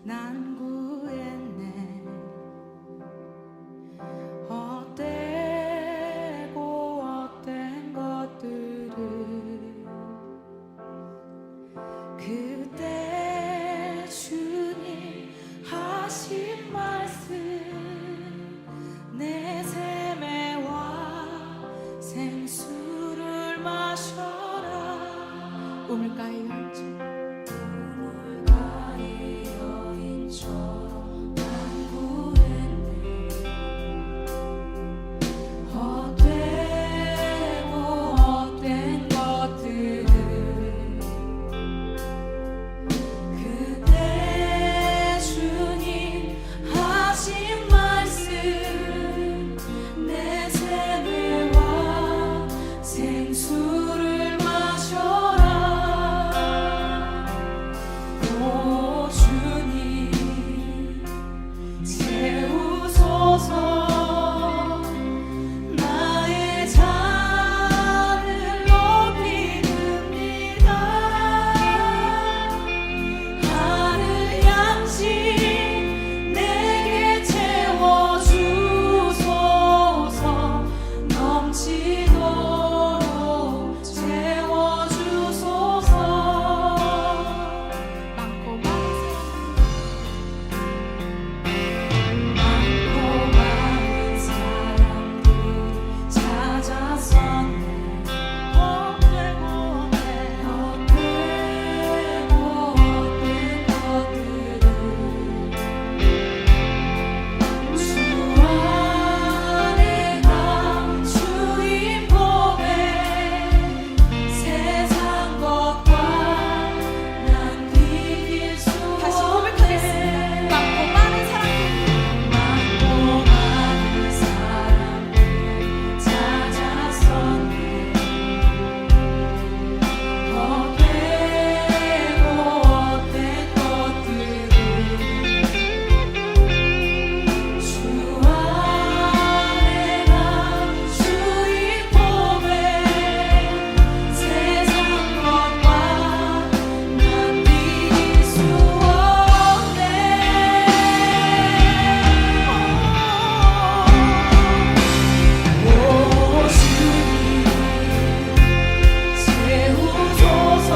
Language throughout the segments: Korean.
난 구했네. 헛된 것들을 그때 주님 하신 말씀 내 샘에 와 생수를 마셔라. 우물가의 여인처럼 난 구했네. 헛된 것들을 그때 주님 하신 말씀 내 샘에 와 생수를 마셔라. 오 주님 채우소서. 나의 잔을 높이 듭니다. 하늘 양식 내게 채워주소서. 넘치도록 채워주소서. 많고 많은 사람들 찾았었네. 헛되고 헛된 것들을 주 안에 가 주인 보배 세상 것과 난 비길 수 다시 고백하겠습니다. 많고 많은 사람들 찾았었네. 헛된 것들을 주 안에 가 주인 보배 세상 것과 난 비길 수 없네. 오 주님 채우소서.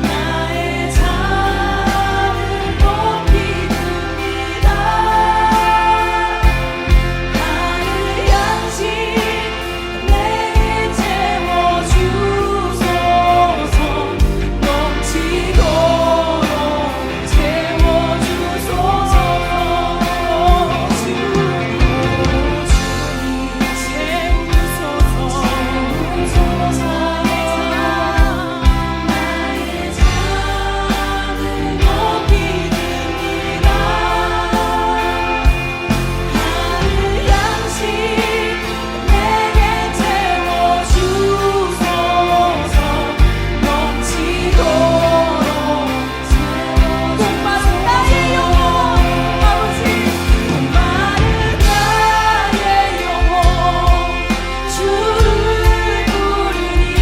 나의 잔을 높이 듭니다. 하늘 양식 내게 채워주소서. 넘치도록 채워주소서. 주님 채우소서. 나의 잔을 높이 듭니다. 하늘 양식 내게 채워주소서. 넘치도록 목마른 나의 영혼 아버지 목마른 나의 영혼 주를 부르니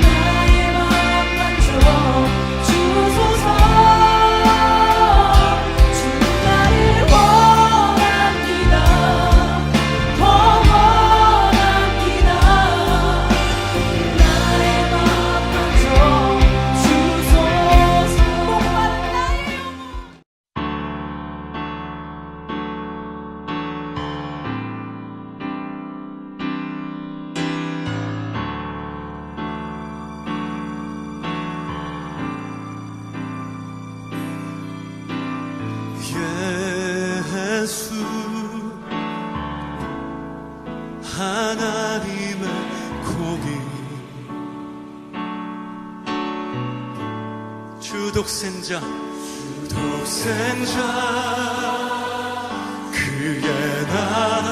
나의 맘 만져 주소서. 주 나를 원합니다. 더 원합니다. 나의 맘 만져 주소서. 목마른 나의 예수 하나님의 공의 주독생자 그의 나라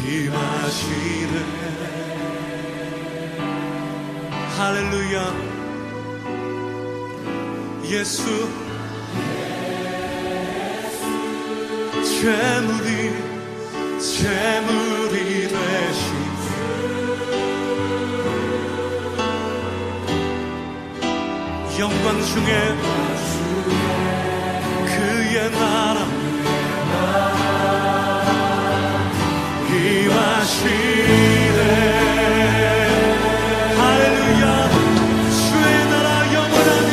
임하시네. 할렐루야. 예수 재물이 되신 영광 중에 그의 나라 임하시네. 할렐루야. 주의 나라 영원하며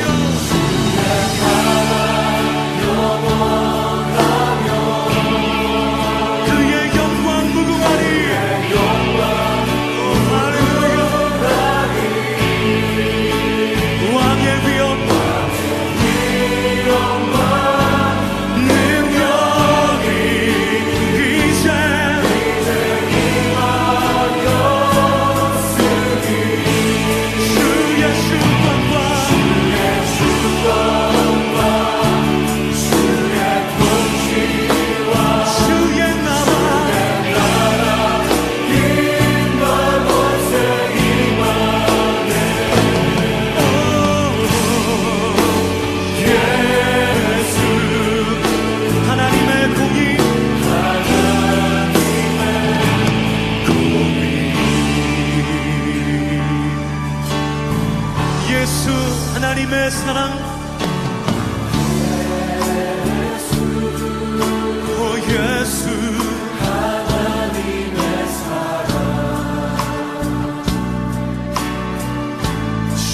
그의 영광 무궁하리. 할렐루야. 왕의 위엄 능력이 이제 주의 주권과 주의 나라 예수 하나님의 공의 예수 하나님의 사랑 오 예수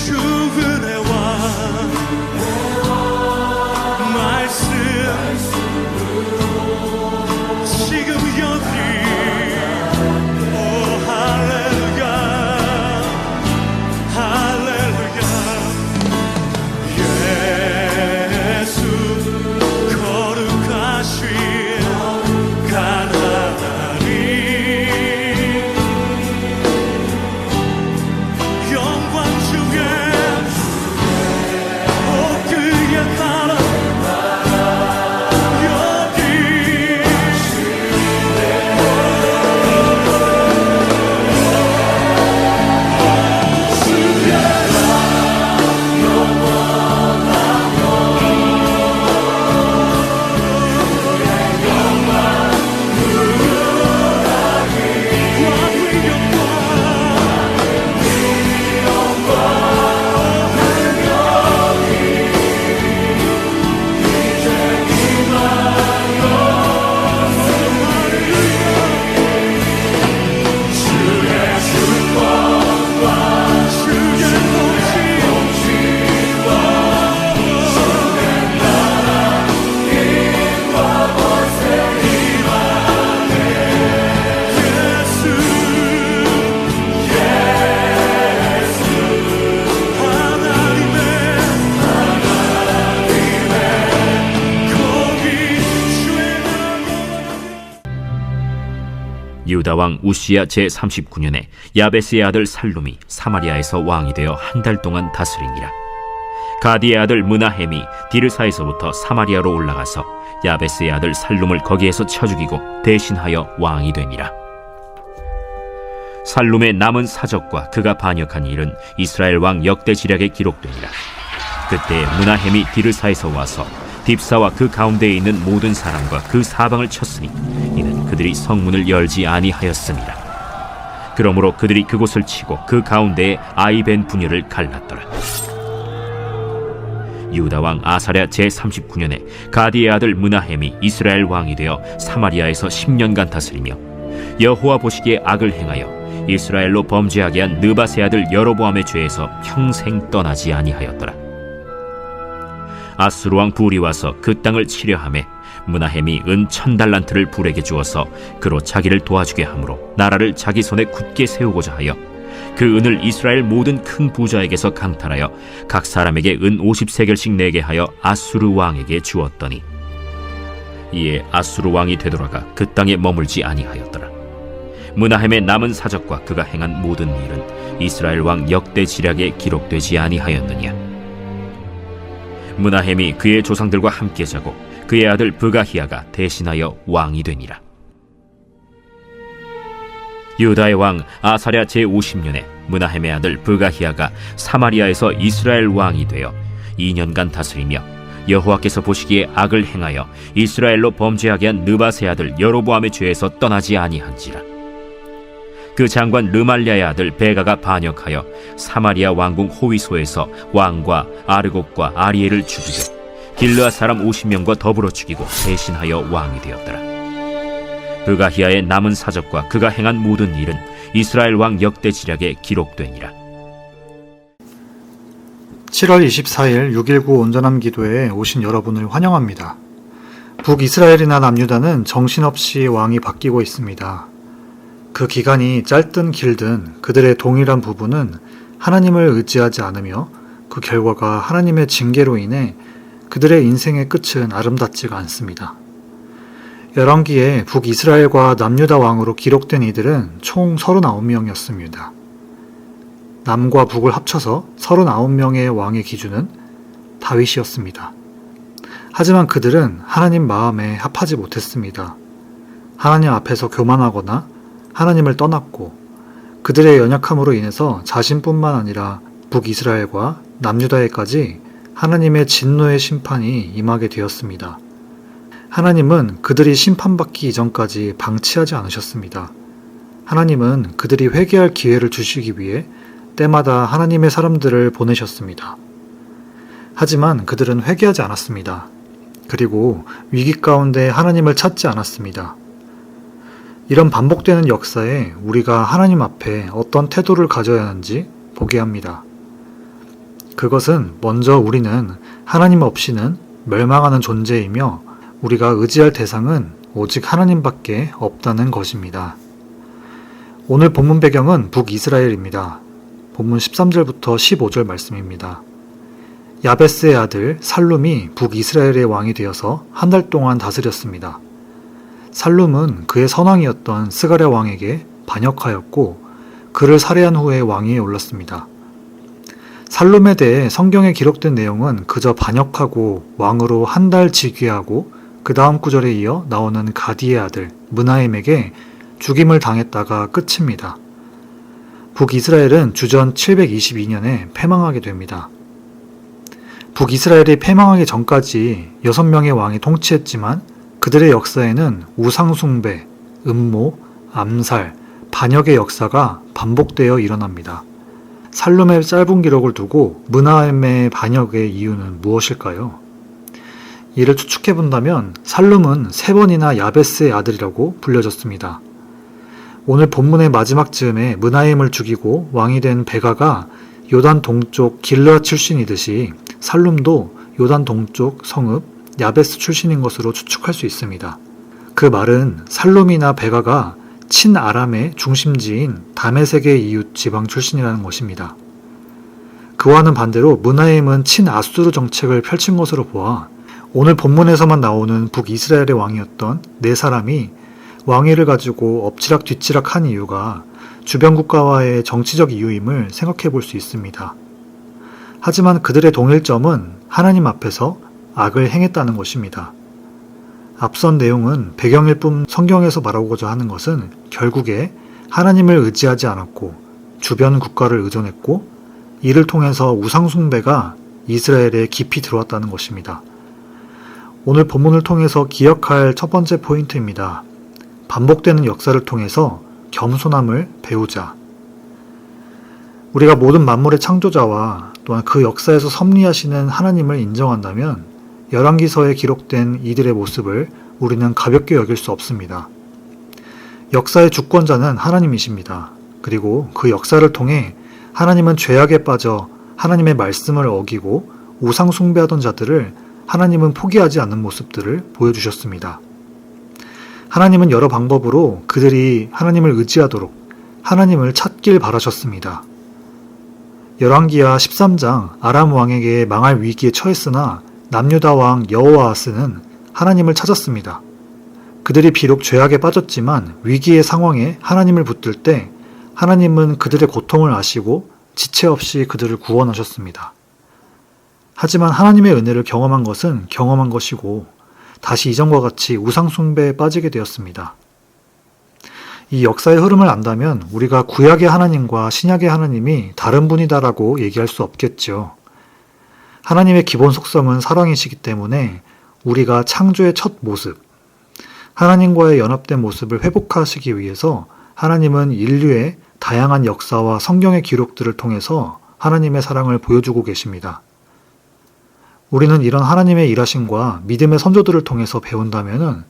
주은혜와 말씀 지금 여기 오 할렐루야 할렐루야 예수 거룩하신 가나다리 영광 중에 오 그의 나라 여기 왕의 유다 왕 우시야 제39년에 야베스의 아들 살룸이 사마리아에서 왕이 되어 한 달 동안 다스리니라. 가디의 아들 므나헴이 디르사에서부터 사마리아로 올라가서 야베스의 아들 살룸을 거기에서 쳐 죽이고 대신하여 왕이 되니라. 살룸의 남은 사적과 그가 반역한 일은 이스라엘 왕 역대지략에 기록되니라. 그때 므나헴이 디르사에서 와서 딥사와 그 가운데에 있는 모든 사람과 그 사방을 쳤으니 이는 그들이 성문을 열지 아니하였음이라. 그러므로 그들이 그곳을 치고 그 가운데에 아이벤 분열을 갈랐더라. 유다 왕 아사랴 제39년에 가디의 아들 므나헴이 이스라엘 왕이 되어 사마리아에서 10년간 다스리며 여호와 보시기에 악을 행하여 이스라엘로 범죄하게 한 느밧의 아들 여로보암의 죄에서 평생 떠나지 아니하였더라. 아수르 왕 불이 와서 그 땅을 치려하매 므나헴이 은 1000달란트를 불에게 주어서 그로 자기를 도와주게 하므로 나라를 자기 손에 굳게 세우고자 하여 그 은을 이스라엘 모든 큰 부자에게서 강탈하여 각 사람에게 은 50세겔씩 내게 하여 아수르 왕에게 주었더니 이에 아수르 왕이 되돌아가 그 땅에 머물지 아니하였더라. 므나헴의 남은 사적과 그가 행한 모든 일은 이스라엘 왕 역대지략에 기록되지 아니하였느냐. 므나헴이 그의 조상들과 함께 자고 그의 아들 브가히야가 대신하여 왕이 되니라. 유다의 왕 아사랴 제50년에 므나헴의 아들 브가히야가 사마리아에서 이스라엘 왕이 되어 2년간 다스리며 여호와께서 보시기에 악을 행하여 이스라엘로 범죄하게 한 느밧의 아들 여로보암의 죄에서 떠나지 아니한지라. 그 장관 르말랴의 아들 베가가 반역하여 사마리아 왕궁 호위소에서 왕과 아르곡과 아리엘을 죽이고 길르앗 사람 50명과 더불어 죽이고 대신하여 왕이 되었더라. 브가히아의 남은 사적과 그가 행한 모든 일은 이스라엘 왕 역대 지략에 기록되니라. 7월 24일 6.19 온전함 기도에 오신 여러분을 환영합니다. 북이스라엘이나 남유다는 정신없이 왕이 바뀌고 있습니다. 그 기간이 짧든 길든 그들의 동일한 부분은 하나님을 의지하지 않으며 그 결과가 하나님의 징계로 인해 그들의 인생의 끝은 아름답지가 않습니다. 열왕기에 북이스라엘과 남유다 왕으로 기록된 이들은 총 39명이었습니다. 남과 북을 합쳐서 39명의 왕의 기준은 다윗이었습니다. 하지만 그들은 하나님 마음에 합하지 못했습니다. 하나님 앞에서 교만하거나 하나님을 떠났고 그들의 연약함으로 인해서 자신뿐만 아니라 북이스라엘과 남유다에까지 하나님의 진노의 심판이 임하게 되었습니다. 하나님은 그들이 심판받기 이전까지 방치하지 않으셨습니다. 하나님은 그들이 회개할 기회를 주시기 위해 때마다 하나님의 사람들을 보내셨습니다. 하지만 그들은 회개하지 않았습니다. 그리고 위기 가운데 하나님을 찾지 않았습니다. 이런 반복되는 역사에 우리가 하나님 앞에 어떤 태도를 가져야 하는지 보게 합니다. 그것은 먼저 우리는 하나님 없이는 멸망하는 존재이며 우리가 의지할 대상은 오직 하나님밖에 없다는 것입니다. 오늘 본문 배경은 북이스라엘입니다. 본문 13절부터 15절 말씀입니다. 야베스의 아들 살룸이 북이스라엘의 왕이 되어서 한 달 동안 다스렸습니다. 살룸은 그의 선왕이었던 스가랴 왕에게 반역하였고 그를 살해한 후에 왕위에 올랐습니다. 살룸에 대해 성경에 기록된 내용은 그저 반역하고 왕으로 한 달 즉위하고 그 다음 구절에 이어 나오는 가디의 아들 므나헴에게 죽임을 당했다가 끝입니다. 북이스라엘은 주전 722년에 패망하게 됩니다. 북이스라엘이 패망하기 전까지 6명의 왕이 통치했지만 그들의 역사에는 우상숭배, 음모, 암살, 반역의 역사가 반복되어 일어납니다. 살룸의 짧은 기록을 두고 므나헴의 반역의 이유는 무엇일까요? 이를 추측해본다면 살룸은 3번이나 야베스의 아들이라고 불려졌습니다. 오늘 본문의 마지막 즈음에 므나헴을 죽이고 왕이 된 베가가 요단 동쪽 길르앗 출신이듯이 살룸도 요단 동쪽 성읍 야베스 출신인 것으로 추측할 수 있습니다. 그 말은 살룸이나 베가가 친아람의 중심지인 다메섹의 이웃 지방 출신이라는 것입니다. 그와는 반대로 므나헴은 친아수르 정책을 펼친 것으로 보아 오늘 본문에서만 나오는 북이스라엘의 왕이었던 4사람이 왕위를 가지고 엎치락 뒤치락 한 이유가 주변 국가와의 정치적 이유임을 생각해 볼 수 있습니다. 하지만 그들의 동일점은 하나님 앞에서 악을 행했다는 것입니다. 앞선 내용은 배경일 뿐 성경에서 말하고자 하는 것은 결국에 하나님을 의지하지 않았고 주변 국가를 의존했고 이를 통해서 우상숭배가 이스라엘에 깊이 들어왔다는 것입니다. 오늘 본문을 통해서 기억할 첫 번째 포인트입니다. 반복되는 역사를 통해서 겸손함을 배우자. 우리가 모든 만물의 창조자와 또한 그 역사에서 섭리하시는 하나님을 인정한다면 열왕기서에 기록된 이들의 모습을 우리는 가볍게 여길 수 없습니다. 역사의 주권자는 하나님이십니다. 그리고 그 역사를 통해 하나님은 죄악에 빠져 하나님의 말씀을 어기고 우상 숭배하던 자들을 하나님은 포기하지 않는 모습들을 보여주셨습니다. 하나님은 여러 방법으로 그들이 하나님을 의지하도록 하나님을 찾길 바라셨습니다. 열왕기하 13장 아람 왕에게 망할 위기에 처했으나 남유다 왕 여호아하스는 하나님을 찾았습니다. 그들이 비록 죄악에 빠졌지만 위기의 상황에 하나님을 붙들 때 하나님은 그들의 고통을 아시고 지체 없이 그들을 구원하셨습니다. 하지만 하나님의 은혜를 경험한 것은 경험한 것이고 다시 이전과 같이 우상숭배에 빠지게 되었습니다. 이 역사의 흐름을 안다면 우리가 구약의 하나님과 신약의 하나님이 다른 분이다라고 얘기할 수 없겠죠. 하나님의 기본 속성은 사랑이시기 때문에 우리가 창조의 첫 모습, 하나님과의 연합된 모습을 회복하시기 위해서 하나님은 인류의 다양한 역사와 성경의 기록들을 통해서 하나님의 사랑을 보여주고 계십니다. 우리는 이런 하나님의 일하심과 믿음의 선조들을 통해서 배운다면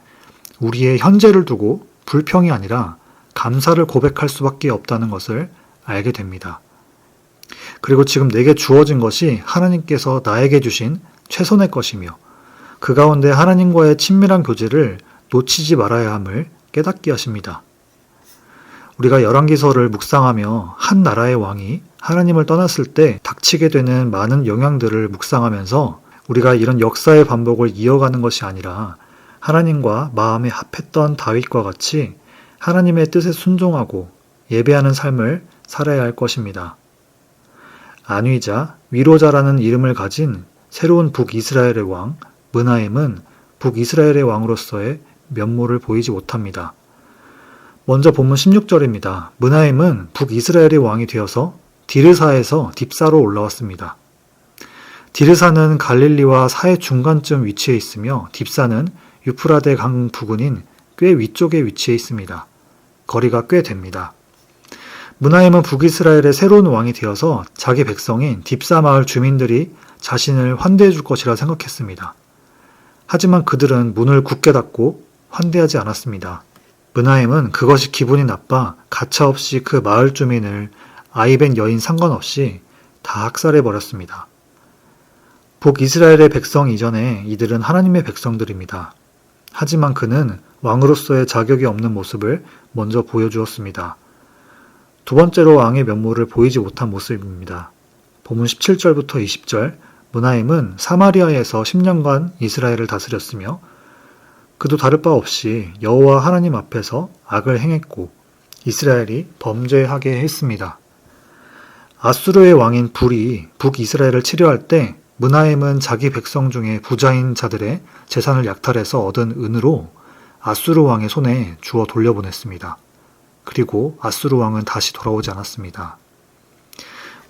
우리의 현재를 두고 불평이 아니라 감사를 고백할 수밖에 없다는 것을 알게 됩니다. 그리고 지금 내게 주어진 것이 하나님께서 나에게 주신 최선의 것이며 그 가운데 하나님과의 친밀한 교제를 놓치지 말아야 함을 깨닫게 하십니다. 우리가 열왕기서를 묵상하며 한 나라의 왕이 하나님을 떠났을 때 닥치게 되는 많은 영향들을 묵상하면서 우리가 이런 역사의 반복을 이어가는 것이 아니라 하나님과 마음에 합했던 다윗과 같이 하나님의 뜻에 순종하고 예배하는 삶을 살아야 할 것입니다. 안위자, 위로자라는 이름을 가진 새로운 북이스라엘의 왕 므나헴은 북이스라엘의 왕으로서의 면모를 보이지 못합니다. 먼저 본문 16절입니다. 므나헴은 북이스라엘의 왕이 되어서 디르사에서 딥사로 올라왔습니다. 디르사는 갈릴리와 사해 중간쯤 위치해 있으며 딥사는 유프라데 강 부근인 꽤 위쪽에 위치해 있습니다. 거리가 꽤 됩니다. 므나헴은 북이스라엘의 새로운 왕이 되어서 자기 백성인 딥사 마을 주민들이 자신을 환대해 줄 것이라 생각했습니다. 하지만 그들은 문을 굳게 닫고 환대하지 않았습니다. 므나헴은 그것이 기분이 나빠 가차없이 그 마을 주민을 아이벤 여인 상관없이 다 학살해 버렸습니다. 북이스라엘의 백성 이전에 이들은 하나님의 백성들입니다. 하지만 그는 왕으로서의 자격이 없는 모습을 먼저 보여주었습니다. 두 번째로 왕의 면모를 보이지 못한 모습입니다. 본문 17절부터 20절 므나헴은 사마리아에서 10년간 이스라엘을 다스렸으며 그도 다를 바 없이 여호와 하나님 앞에서 악을 행했고 이스라엘이 범죄하게 했습니다. 아수르의 왕인 불이 북이스라엘을 치려할 때 므나헴은 자기 백성 중에 부자인 자들의 재산을 약탈해서 얻은 은으로 아수르 왕의 손에 주어 돌려보냈습니다. 그리고 아수르 왕은 다시 돌아오지 않았습니다.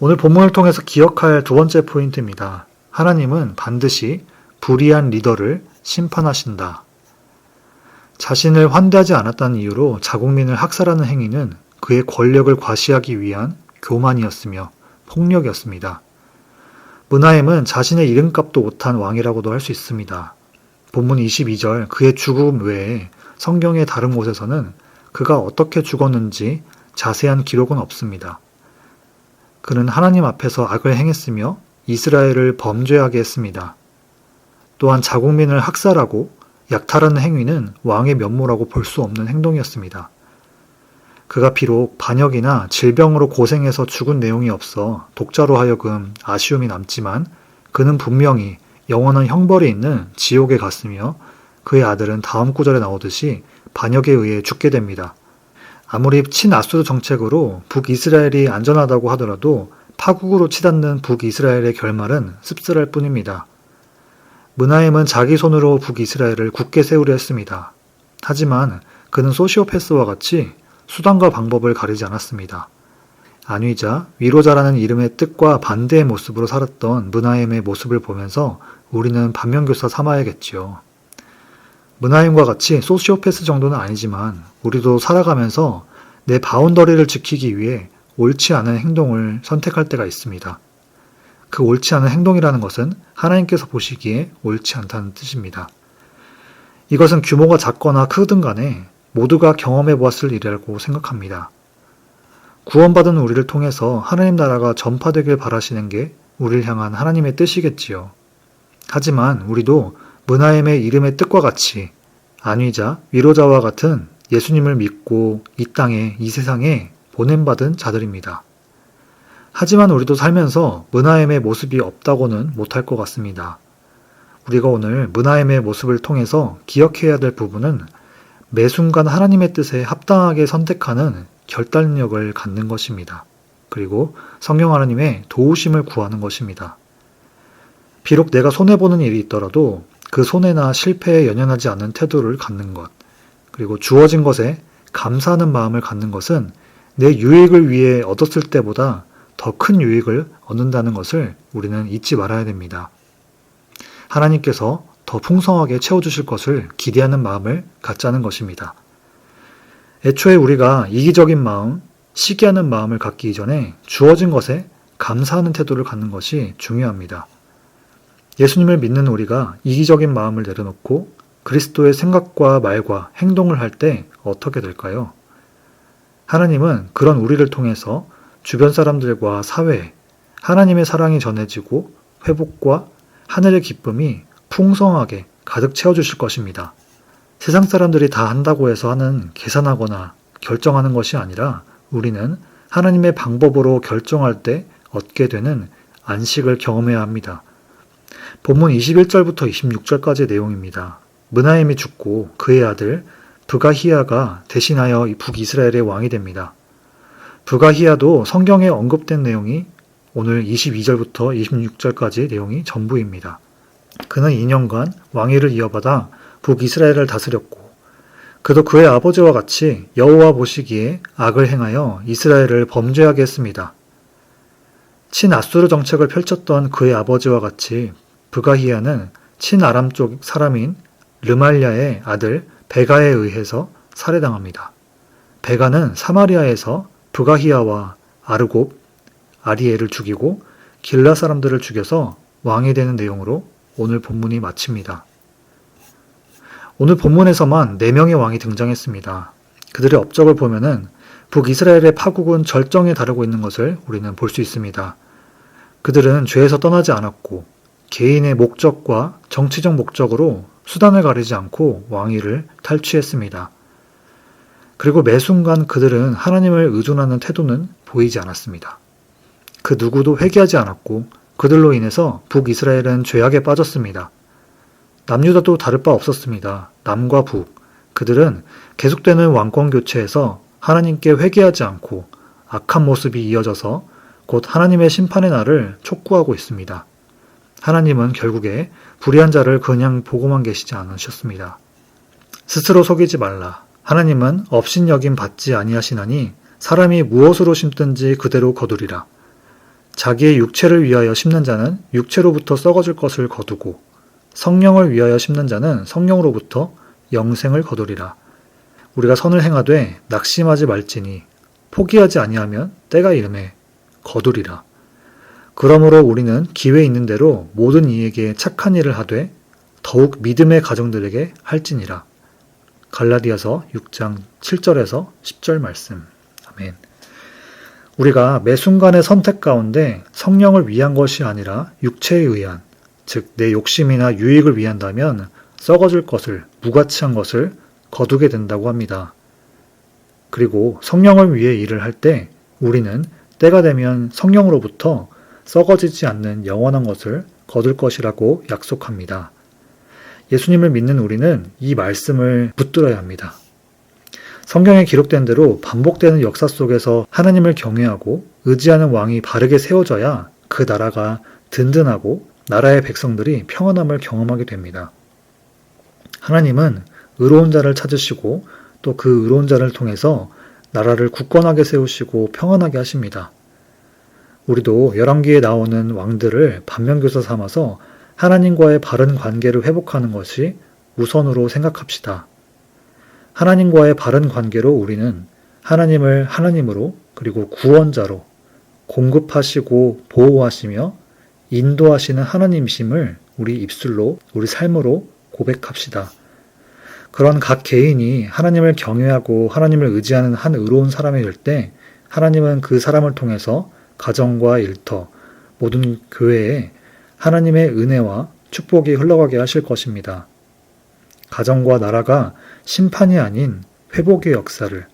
오늘 본문을 통해서 기억할 두 번째 포인트입니다. 하나님은 반드시 불의한 리더를 심판하신다. 자신을 환대하지 않았다는 이유로 자국민을 학살하는 행위는 그의 권력을 과시하기 위한 교만이었으며 폭력이었습니다. 므나헴은 자신의 이름값도 못한 왕이라고도 할 수 있습니다. 본문 22절 그의 죽음 외에 성경의 다른 곳에서는 그가 어떻게 죽었는지 자세한 기록은 없습니다. 그는 하나님 앞에서 악을 행했으며 이스라엘을 범죄하게 했습니다. 또한 자국민을 학살하고 약탈하는 행위는 왕의 면모라고 볼 수 없는 행동이었습니다. 그가 비록 반역이나 질병으로 고생해서 죽은 내용이 없어 독자로 하여금 아쉬움이 남지만 그는 분명히 영원한 형벌이 있는 지옥에 갔으며 그의 아들은 다음 구절에 나오듯이 반역에 의해 죽게 됩니다. 아무리 친아수르 정책으로 북이스라엘이 안전하다고 하더라도 파국으로 치닫는 북이스라엘의 결말은 씁쓸할 뿐입니다. 므나헴은 자기 손으로 북이스라엘을 굳게 세우려 했습니다. 하지만 그는 소시오패스와 같이 수단과 방법을 가리지 않았습니다. 안위자, 위로자라는 이름의 뜻과 반대의 모습으로 살았던 므나헴의 모습을 보면서 우리는 반면교사 삼아야겠지요. 므나헴과 같이 소시오패스 정도는 아니지만 우리도 살아가면서 내 바운더리를 지키기 위해 옳지 않은 행동을 선택할 때가 있습니다. 그 옳지 않은 행동이라는 것은 하나님께서 보시기에 옳지 않다는 뜻입니다. 이것은 규모가 작거나 크든 간에 모두가 경험해 보았을 일이라고 생각합니다. 구원받은 우리를 통해서 하나님 나라가 전파되길 바라시는 게 우리를 향한 하나님의 뜻이겠지요. 하지만 우리도 므나헴의 이름의 뜻과 같이 안위자, 위로자와 같은 예수님을 믿고 이 땅에, 이 세상에 보냄받은 자들입니다. 하지만 우리도 살면서 므나헴의 모습이 없다고는 못할 것 같습니다. 우리가 오늘 므나헴의 모습을 통해서 기억해야 될 부분은 매 순간 하나님의 뜻에 합당하게 선택하는 결단력을 갖는 것입니다. 그리고 성령 하나님의 도우심을 구하는 것입니다. 비록 내가 손해보는 일이 있더라도 그 손해나 실패에 연연하지 않는 태도를 갖는 것, 그리고 주어진 것에 감사하는 마음을 갖는 것은 내 유익을 위해 얻었을 때보다 더 큰 유익을 얻는다는 것을 우리는 잊지 말아야 됩니다. 하나님께서 더 풍성하게 채워주실 것을 기대하는 마음을 갖자는 것입니다. 애초에 우리가 이기적인 마음, 시기하는 마음을 갖기 이전에 주어진 것에 감사하는 태도를 갖는 것이 중요합니다. 예수님을 믿는 우리가 이기적인 마음을 내려놓고 그리스도의 생각과 말과 행동을 할 때 어떻게 될까요? 하나님은 그런 우리를 통해서 주변 사람들과 사회에 하나님의 사랑이 전해지고 회복과 하늘의 기쁨이 풍성하게 가득 채워주실 것입니다. 세상 사람들이 다 한다고 해서 하는 계산하거나 결정하는 것이 아니라 우리는 하나님의 방법으로 결정할 때 얻게 되는 안식을 경험해야 합니다. 본문 21절부터 26절까지의 내용입니다. 므나헴이 죽고 그의 아들 브가히야가 대신하여 북이스라엘의 왕이 됩니다. 브가히야도 성경에 언급된 내용이 오늘 22절부터 26절까지의 내용이 전부입니다. 그는 2년간 왕위를 이어받아 북이스라엘을 다스렸고 그도 그의 아버지와 같이 여호와 보시기에 악을 행하여 이스라엘을 범죄하게 했습니다. 친아수르 정책을 펼쳤던 그의 아버지와 같이 브가히야는 친아람 쪽 사람인 르말랴의 아들 베가에 의해서 살해당합니다. 베가는 사마리아에서 브가히야와 아르곱, 아리엘을 죽이고 길라 사람들을 죽여서 왕이 되는 내용으로 오늘 본문이 마칩니다. 오늘 본문에서만 4명의 왕이 등장했습니다. 그들의 업적을 보면은 북이스라엘의 파국은 절정에 다루고 있는 것을 우리는 볼 수 있습니다. 그들은 죄에서 떠나지 않았고 개인의 목적과 정치적 목적으로 수단을 가리지 않고 왕위를 탈취했습니다. 그리고 매 순간 그들은 하나님을 의존하는 태도는 보이지 않았습니다. 그 누구도 회개하지 않았고 그들로 인해서 북이스라엘은 죄악에 빠졌습니다. 남유다도 다를 바 없었습니다. 남과 북, 그들은 계속되는 왕권 교체에서 하나님께 회개하지 않고 악한 모습이 이어져서 곧 하나님의 심판의 날을 촉구하고 있습니다. 하나님은 결국에 불의한 자를 그냥 보고만 계시지 않으셨습니다. 스스로 속이지 말라. 하나님은 업신여김 받지 아니하시나니 사람이 무엇으로 심든지 그대로 거두리라. 자기의 육체를 위하여 심는 자는 육체로부터 썩어질 것을 거두고 성령을 위하여 심는 자는 성령으로부터 영생을 거두리라. 우리가 선을 행하되 낙심하지 말지니 포기하지 아니하면 때가 이르매 거두리라. 그러므로 우리는 기회 있는 대로 모든 이에게 착한 일을 하되 더욱 믿음의 가정들에게 할지니라. 갈라디아서 6장 7절에서 10절 말씀. 아멘. 우리가 매 순간의 선택 가운데 성령을 위한 것이 아니라 육체에 의한, 즉 내 욕심이나 유익을 위한다면 썩어질 것을, 무가치한 것을 거두게 된다고 합니다. 그리고 성령을 위해 일을 할 때 우리는 때가 되면 성령으로부터 썩어지지 않는 영원한 것을 거둘 것이라고 약속합니다. 예수님을 믿는 우리는 이 말씀을 붙들어야 합니다. 성경에 기록된 대로 반복되는 역사 속에서 하나님을 경외하고 의지하는 왕이 바르게 세워져야 그 나라가 든든하고 나라의 백성들이 평안함을 경험하게 됩니다. 하나님은 의로운 자를 찾으시고 또 그 의로운 자를 통해서 나라를 굳건하게 세우시고 평안하게 하십니다. 우리도 열왕기에 나오는 왕들을 반면교사 삼아서 하나님과의 바른 관계를 회복하는 것이 우선으로 생각합시다. 하나님과의 바른 관계로 우리는 하나님을 하나님으로 그리고 구원자로 공급하시고 보호하시며 인도하시는 하나님이심을 우리 입술로 우리 삶으로 고백합시다. 그런 각 개인이 하나님을 경외하고 하나님을 의지하는 한 의로운 사람이 될 때 하나님은 그 사람을 통해서 가정과 일터, 모든 교회에 하나님의 은혜와 축복이 흘러가게 하실 것입니다. 가정과 나라가 심판이 아닌 회복의 역사를,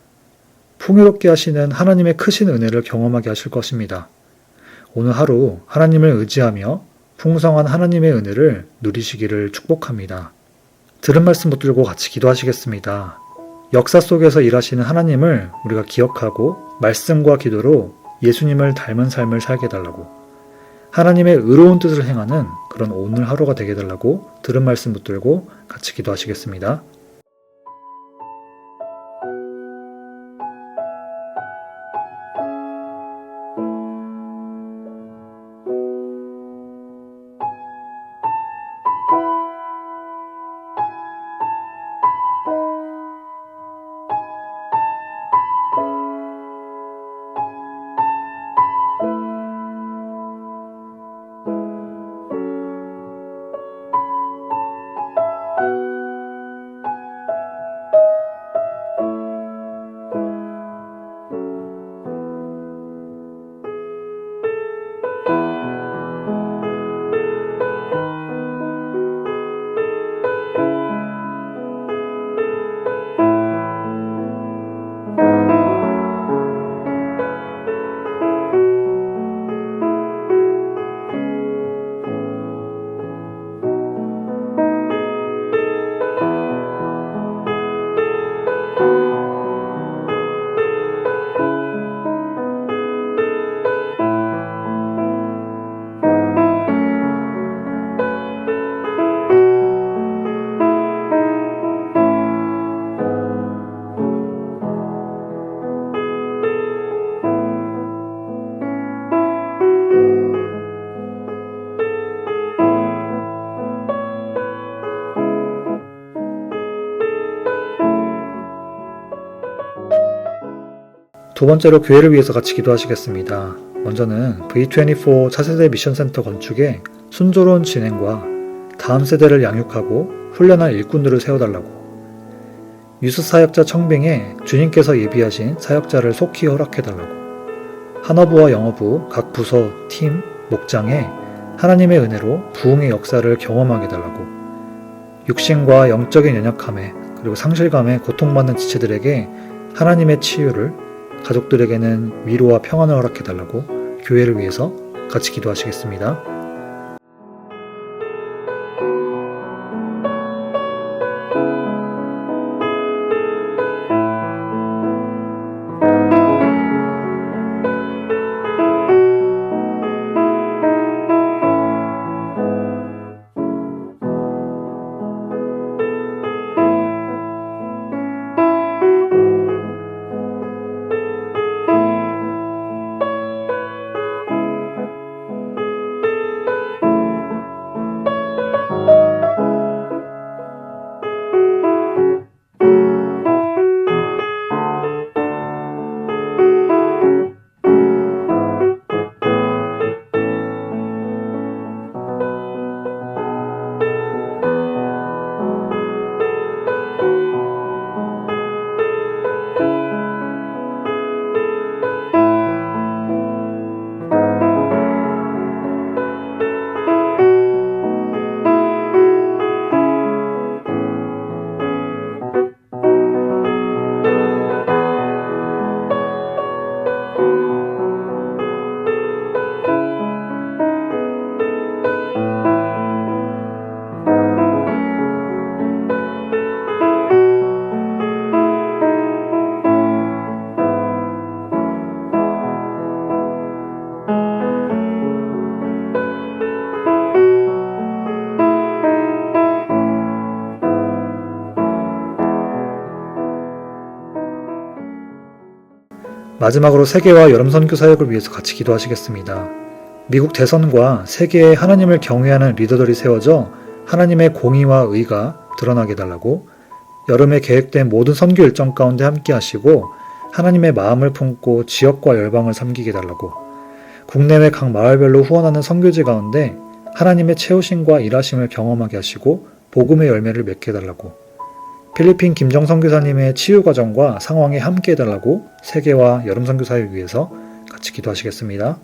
풍요롭게 하시는 하나님의 크신 은혜를 경험하게 하실 것입니다. 오늘 하루 하나님을 의지하며 풍성한 하나님의 은혜를 누리시기를 축복합니다. 들은 말씀 붙들고 같이 기도하시겠습니다. 역사 속에서 일하시는 하나님을 우리가 기억하고 말씀과 기도로 예수님을 닮은 삶을 살게 해달라고, 하나님의 의로운 뜻을 행하는 그런 오늘 하루가 되게 해달라고 들은 말씀 붙들고 같이 기도하시겠습니다. 두 번째로 교회를 위해서 같이 기도하시겠습니다. 먼저는 V24 차세대 미션센터 건축의 순조로운 진행과 다음 세대를 양육하고 훈련할 일꾼들을 세워달라고, 유스 사역자 청빙에 주님께서 예비하신 사역자를 속히 허락해달라고, 한어부와 영어부 각 부서, 팀, 목장에 하나님의 은혜로 부흥의 역사를 경험하게 해달라고, 육신과 영적인 연약함에 그리고 상실감에 고통받는 지체들에게 하나님의 치유를, 가족들에게는 위로와 평안을 허락해달라고 교회를 위해서 같이 기도하시겠습니다. 마지막으로 세계와 여름 선교 사역을 위해서 같이 기도하시겠습니다. 미국 대선과 세계에 하나님을 경외하는 리더들이 세워져 하나님의 공의와 의가 드러나게 해달라고, 여름에 계획된 모든 선교 일정 가운데 함께 하시고 하나님의 마음을 품고 지역과 열방을 섬기게 해달라고, 국내외 각 마을별로 후원하는 선교지 가운데 하나님의 채우심과 일하심을 경험하게 하시고 복음의 열매를 맺게 해달라고, 필리핀 김정 선교사님의 치유 과정과 상황에 함께 해달라고 세계와 여름 선교 사역을 위해서 같이 기도하시겠습니다.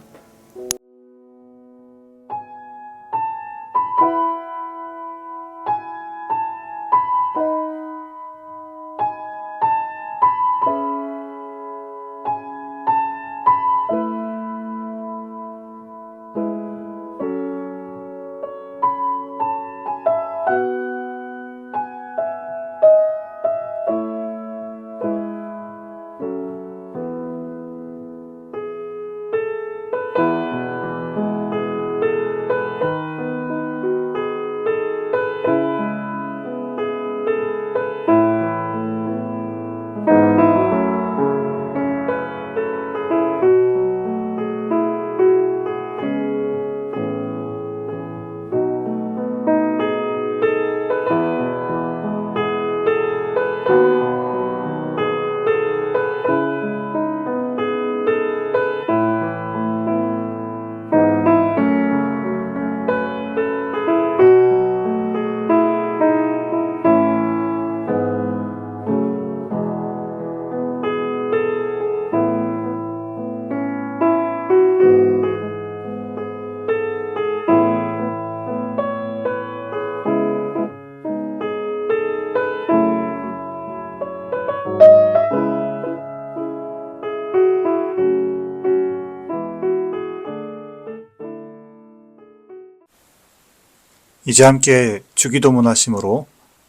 이제 함께 주기도문 하심으로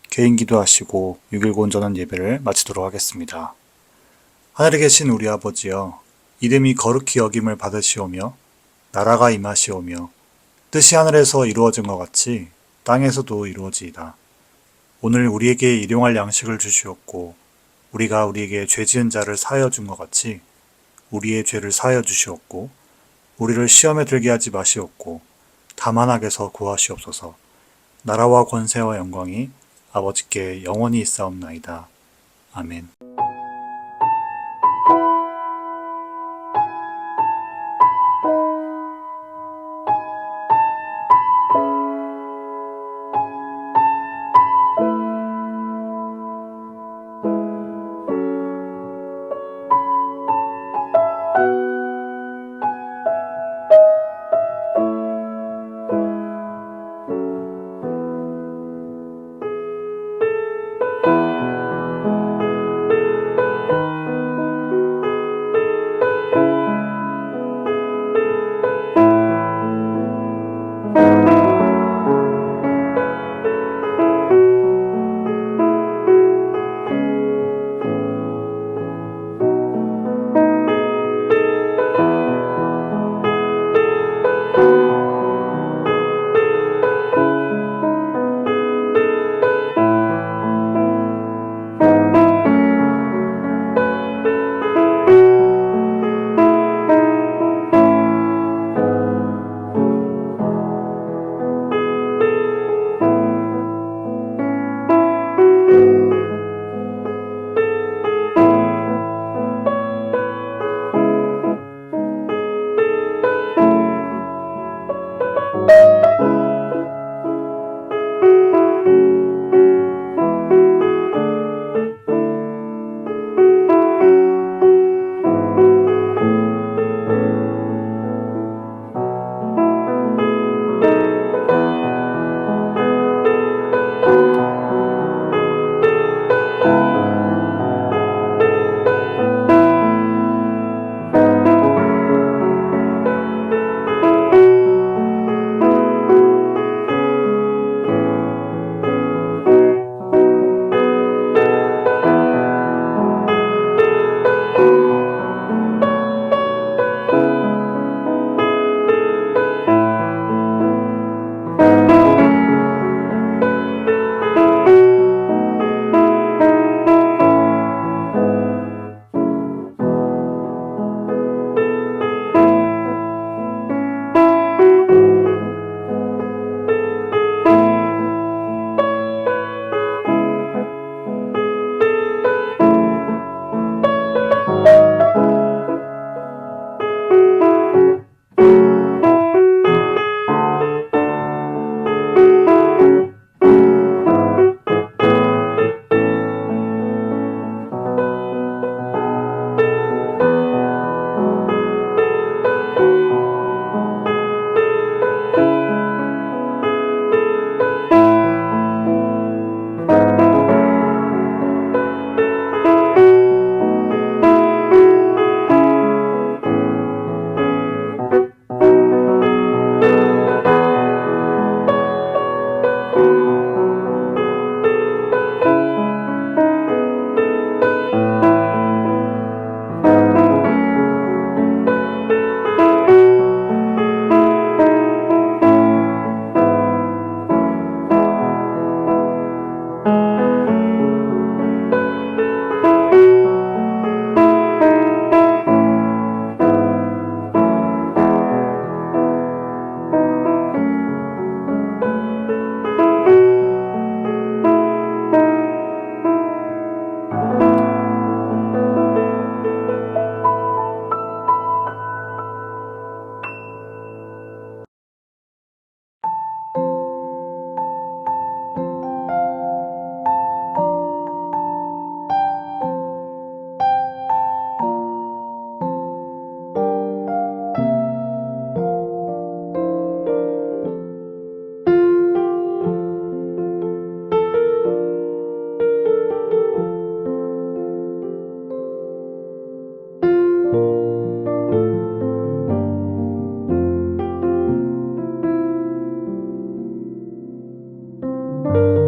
개인 기도하시고 6.19 온전한 예배를 마치도록 하겠습니다. 하늘에 계신 우리 아버지여, 이름이 거룩히 여김을 받으시오며 나라가 임하시오며 뜻이 하늘에서 이루어진 것 같이 땅에서도 이루어지이다. 오늘 우리에게 일용할 양식을 주시옵고 우리가 우리에게 죄 지은 자를 사하여 준 것 같이 우리의 죄를 사하여 주시옵고 우리를 시험에 들게 하지 마시옵고 다만 악에서 구하시옵소서. 나라와 권세와 영광이 아버지께 영원히 있사옵나이다. 아멘. 주